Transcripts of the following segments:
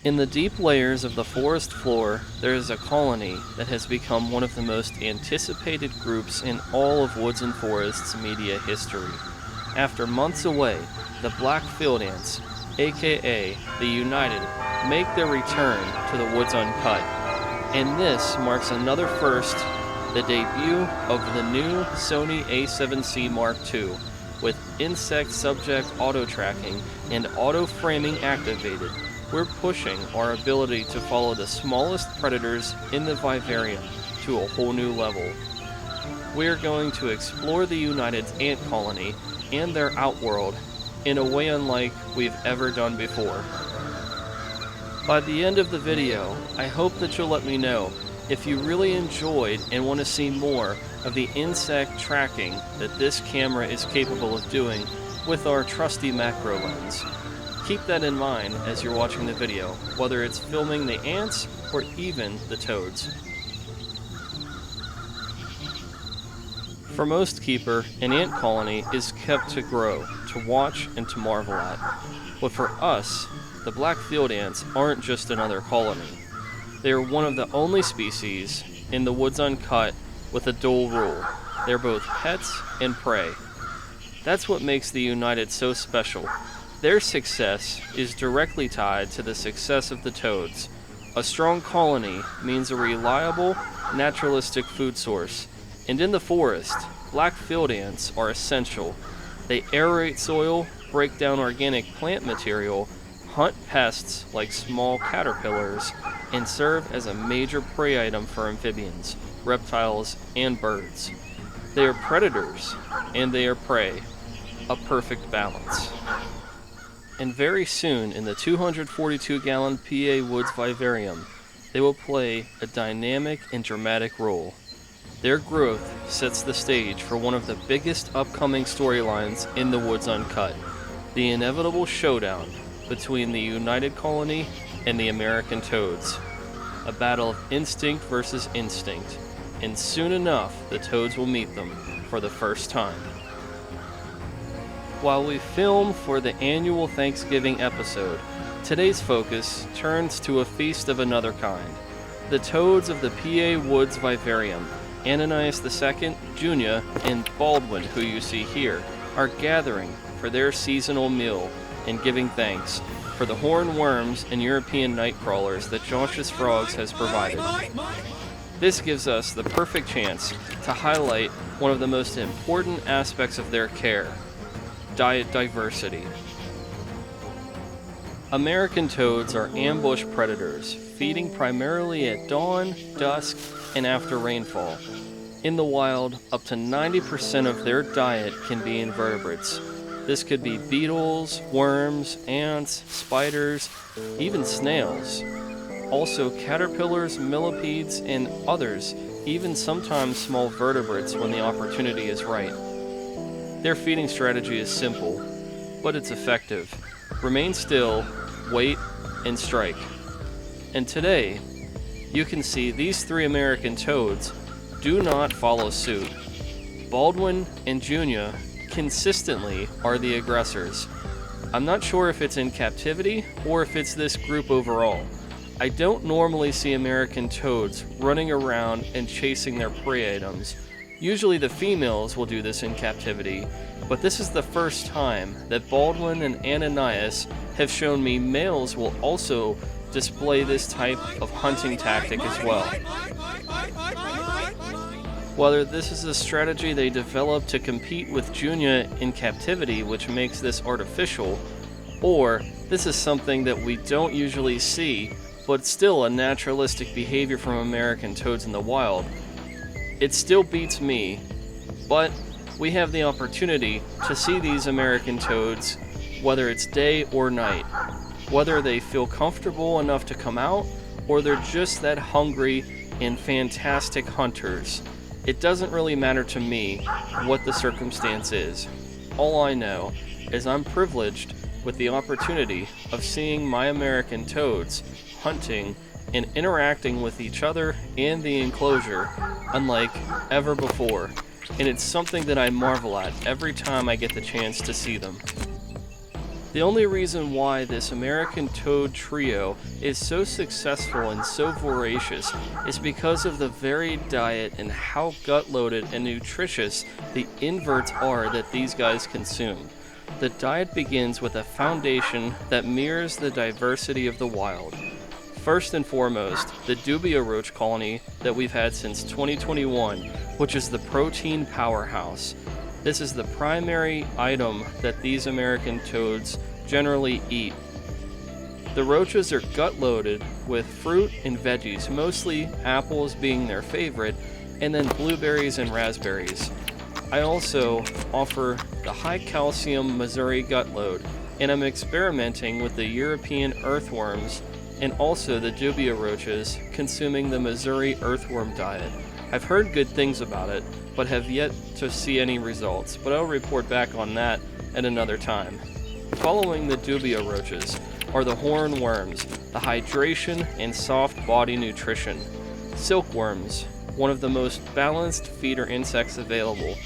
In the deep layers of the forest floor, there is a colony that has become one of the most anticipated groups in all of Woods and Forest's media history. After months away, the black field ants, aka the United, make their return to the Woods Uncut. And this marks another first, the debut of the new Sony A7C II, with insect subject auto tracking and auto framing activated. We're pushing our ability to follow the smallest predators in the vivarium to a whole new level. We're going to explore the United's ant colony and their outworld in a way unlike we've ever done before. By the end of the video, I hope that you'll let me know if you really enjoyed and want to see more of the insect tracking that this camera is capable of doing with our trusty macro lens. Keep that in mind as you're watching the video, whether it's filming the ants or even the toads. For most keeper, an ant colony is kept to grow, to watch, and to marvel at. But for us, the black field ants aren't just another colony. They are one of the only species in the Woods Uncut with a dual rule. They're both pets and prey. That's what makes the United so special. Their success is directly tied to the success of the toads. A strong colony means a reliable, naturalistic food source. And in the forest, black field ants are essential. They aerate soil, break down organic plant material, hunt pests like small caterpillars, and serve as a major prey item for amphibians, reptiles, and birds. They are predators, and they are prey. A perfect balance. And very soon, in the 242-gallon PA Woods Vivarium, they will play a dynamic and dramatic role. Their growth sets the stage for one of the biggest upcoming storylines in the Woods Uncut, the inevitable showdown between the United colony and the American toads. A battle of instinct versus instinct, and soon enough the toads will meet them for the first time. While we film for the annual Thanksgiving episode, today's focus turns to a feast of another kind. The toads of the PA Woods Vivarium, Ananias II, Junia, and Baldwin, who you see here, are gathering for their seasonal meal and giving thanks for the hornworms and European night crawlers that Josh's Frogs has provided. This gives us the perfect chance to highlight one of the most important aspects of their care: diet diversity. American toads are ambush predators, feeding primarily at dawn, dusk, and after rainfall. In the wild, up to 90% of their diet can be invertebrates. This could be beetles, worms, ants, spiders, even snails. Also caterpillars, millipedes, and others, even sometimes small vertebrates when the opportunity is right. Their feeding strategy is simple, but it's effective. Remain still, wait, and strike. And today, you can see these three American toads do not follow suit. Baldwin and Junia consistently are the aggressors. I'm not sure if it's in captivity or if it's this group overall. I don't normally see American toads running around and chasing their prey items. Usually the females will do this in captivity, but this is the first time that Baldwin and Ananias have shown me males will also display this type of hunting tactic as well. Whether this is a strategy they developed to compete with Junia in captivity, which makes this artificial, or this is something that we don't usually see, but still a naturalistic behavior from American toads in the wild, it still beats me. But we have the opportunity to see these American toads, whether it's day or night, whether they feel comfortable enough to come out, or they're just that hungry and fantastic hunters. It doesn't really matter to me what the circumstance is. All I know is I'm privileged with the opportunity of seeing my American toads hunting and interacting with each other and the enclosure unlike ever before, and it's something that I marvel at every time I get the chance to see them. The only reason why this American toad trio is so successful and so voracious is because of the varied diet and how gut-loaded and nutritious the inverts are that these guys consume. The diet begins with a foundation that mirrors the diversity of the wild. First and foremost, the dubia roach colony that we've had since 2021, which is the protein powerhouse. This is the primary item that these American toads generally eat. The roaches are gut-loaded with fruit and veggies, mostly apples being their favorite, and then blueberries and raspberries. I also offer the high calcium Missouri gut load, and I'm experimenting with the European earthworms and also the dubia roaches consuming the Missouri earthworm diet. I've heard good things about it, but have yet to see any results, but I'll report back on that at another time. Following the dubia roaches are the hornworms, the hydration and soft body nutrition. Silkworms, one of the most balanced feeder insects available.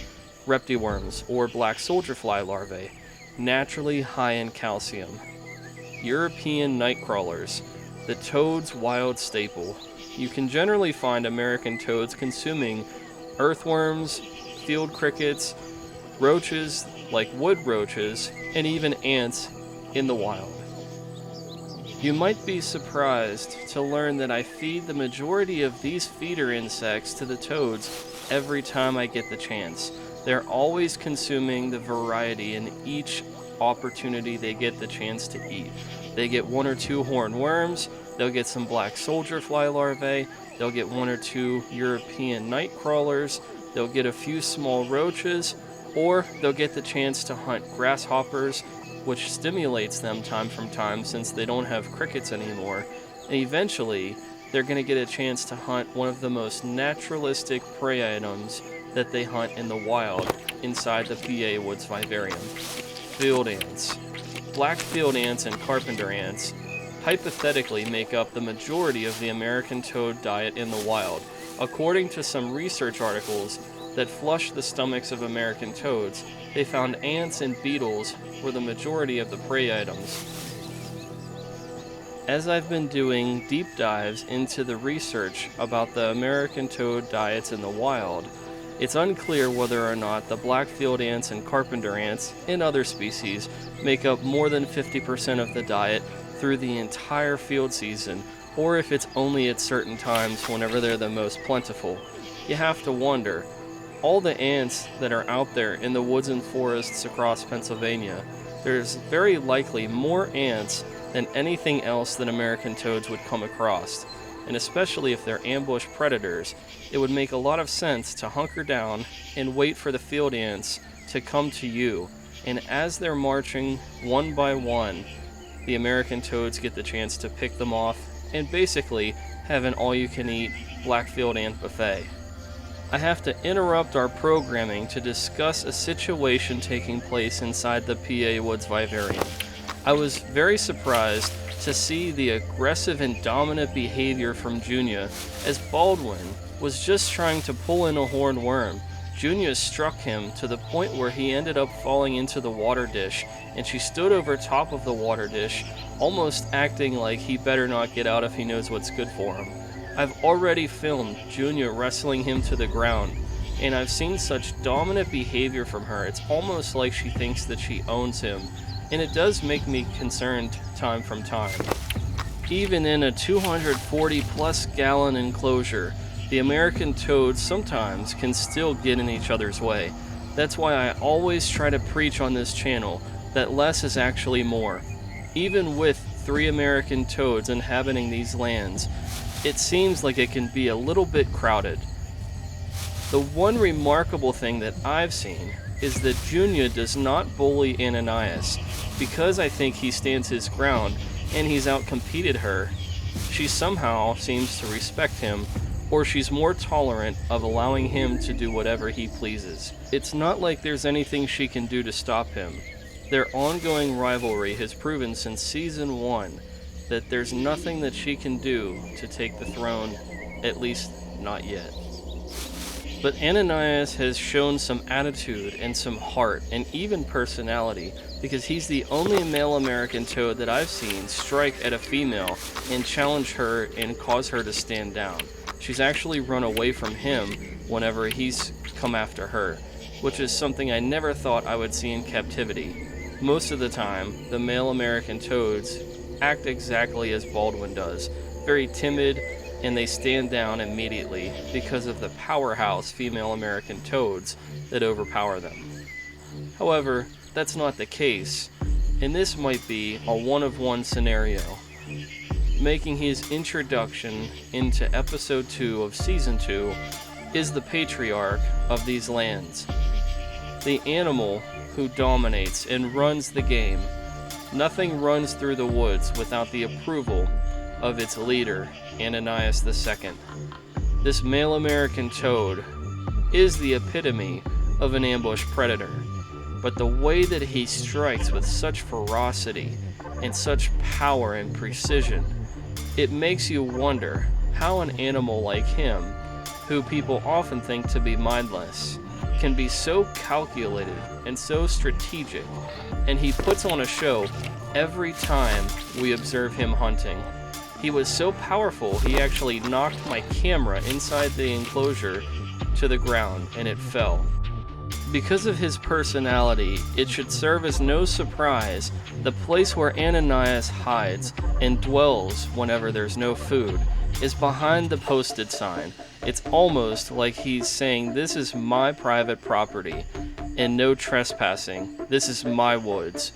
Reptiworms, or black soldier fly larvae, naturally high in calcium. European nightcrawlers, the toad's wild staple. You can generally find American toads consuming earthworms, field crickets, roaches like wood roaches, and even ants in the wild. You might be surprised to learn that I feed the majority of these feeder insects to the toads every time I get the chance. They're always consuming the variety in each opportunity they get the chance to eat. They get 1 or 2 hornworms, they'll get some black soldier fly larvae, they'll get 1 or 2 European night crawlers, they'll get a few small roaches, or they'll get the chance to hunt grasshoppers, which stimulates them time from time since they don't have crickets anymore. And eventually, they're going to get a chance to hunt one of the most naturalistic prey items that they hunt in the wild inside the PA Woods Vivarium. Field ants. Black field ants and carpenter ants hypothetically make up the majority of the American toad diet in the wild, according to some research articles that flushed the stomachs of American toads. They found ants and beetles were the majority of the prey items. As I've been doing deep dives into the research about the American toad diets in the wild, it's unclear whether or not the black field ants and carpenter ants and other species make up more than 50% of the diet through the entire field season, or if it's only at certain times whenever they're the most plentiful. You have to wonder, all the ants that are out there in the woods and forests across Pennsylvania, there's very likely more ants than anything else that American toads would come across. And especially if they're ambush predators, it would make a lot of sense to hunker down and wait for the field ants to come to you. And as they're marching one by one, the American toads get the chance to pick them off and basically have an all-you-can-eat black field ant buffet. I have to interrupt our programming to discuss a situation taking place inside the PA Woods Vivarium. I was very surprised to see the aggressive and dominant behavior from Junia as Baldwin was just trying to pull in a horned worm. Junia struck him to the point where he ended up falling into the water dish, and she stood over top of the water dish, almost acting like he better not get out if he knows what's good for him. I've already filmed Junia wrestling him to the ground, and I've seen such dominant behavior from her. It's almost like she thinks that she owns him, and it does make me concerned time from time. Even in a 240 plus gallon enclosure, the American toads sometimes can still get in each other's way. That's why I always try to preach on this channel that less is actually more. Even with 3 American toads inhabiting these lands, it seems like it can be a little bit crowded. The one remarkable thing that I've seen is that Junia does not bully Ananias. Because I think he stands his ground and he's outcompeted her, she somehow seems to respect him, or she's more tolerant of allowing him to do whatever he pleases. It's not like there's anything she can do to stop him. Their ongoing rivalry has proven since Season 1 that there's nothing that she can do to take the throne, at least not yet. But Ananias has shown some attitude and some heart and even personality because he's the only male American toad that I've seen strike at a female and challenge her and cause her to stand down. She's actually run away from him whenever he's come after her, which is something I never thought I would see in captivity. Most of the time, the male American toads act exactly as Baldwin does, very timid, and they stand down immediately because of the powerhouse female American toads that overpower them. However, that's not the case, and this might be a one-of-one scenario. Making his introduction into episode 2 of season 2 is the patriarch of these lands, the animal who dominates and runs the game. Nothing runs through the woods without the approval of its leader, Ananias II. This male American toad is the epitome of an ambush predator, but the way that he strikes with such ferocity and such power and precision, it makes you wonder how an animal like him, who people often think to be mindless, can be so calculated and so strategic, and he puts on a show every time we observe him hunting. He was so powerful, he actually knocked my camera inside the enclosure to the ground, and it fell. Because of his personality, it should serve as no surprise the place where Ananias hides and dwells whenever there's no food is behind the posted sign. It's almost like he's saying, this is my private property and no trespassing. This is my woods.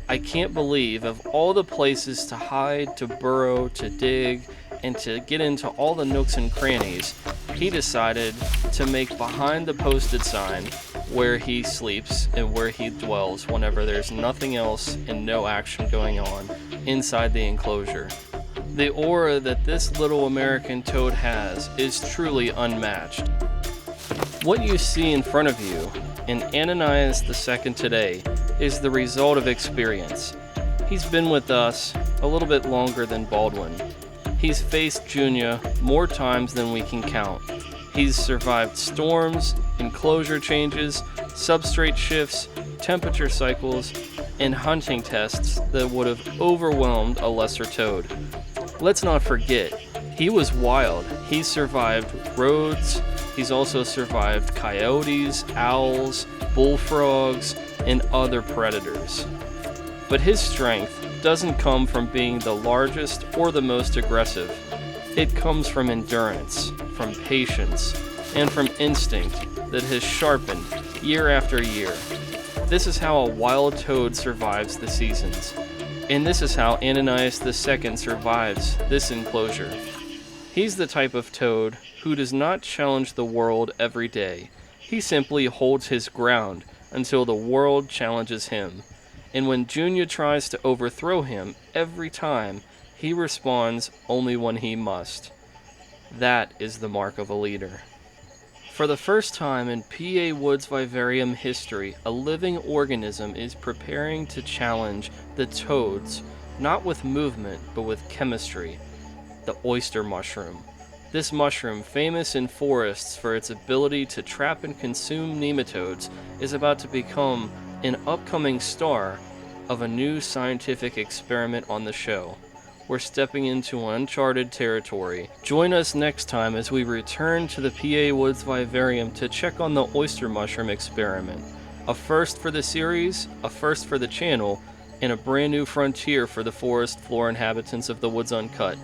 I can't believe of all the places to hide, to burrow, to dig, and to get into all the nooks and crannies, he decided to make behind the posted sign where he sleeps and where he dwells whenever there's nothing else and no action going on inside the enclosure. The aura that this little American toad has is truly unmatched. What you see in front of you in Ananias II today is the result of experience. He's been with us a little bit longer than Baldwin. He's faced Junia more times than we can count. He's survived storms, enclosure changes, substrate shifts, temperature cycles, and hunting tests that would have overwhelmed a lesser toad. Let's not forget, he was wild. He survived roads. He's also survived coyotes, owls, bullfrogs, and other predators. But his strength doesn't come from being the largest or the most aggressive. It comes from endurance, from patience, and from instinct that has sharpened year after year. This is how a wild toad survives the seasons. And this is how Ananias II survives this enclosure. He's the type of toad who does not challenge the world every day. He simply holds his ground until the world challenges him. And when Junia tries to overthrow him every time, he responds only when he must. That is the mark of a leader. For the first time in PA Woods Vivarium history, a living organism is preparing to challenge the toads, not with movement, but with chemistry. The oyster mushroom. This mushroom, famous in forests for its ability to trap and consume nematodes, is about to become an upcoming star of a new scientific experiment on the show. We're stepping into uncharted territory. Join us next time as we return to the PA Woods Vivarium to check on the oyster mushroom experiment. A first for the series, a first for the channel, and a brand new frontier for the forest floor inhabitants of the Woods Uncut.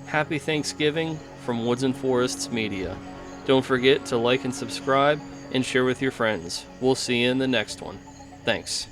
Happy Thanksgiving from Woods and Forests Media. Don't forget to like and subscribe and share with your friends. We'll see you in the next one. Thanks.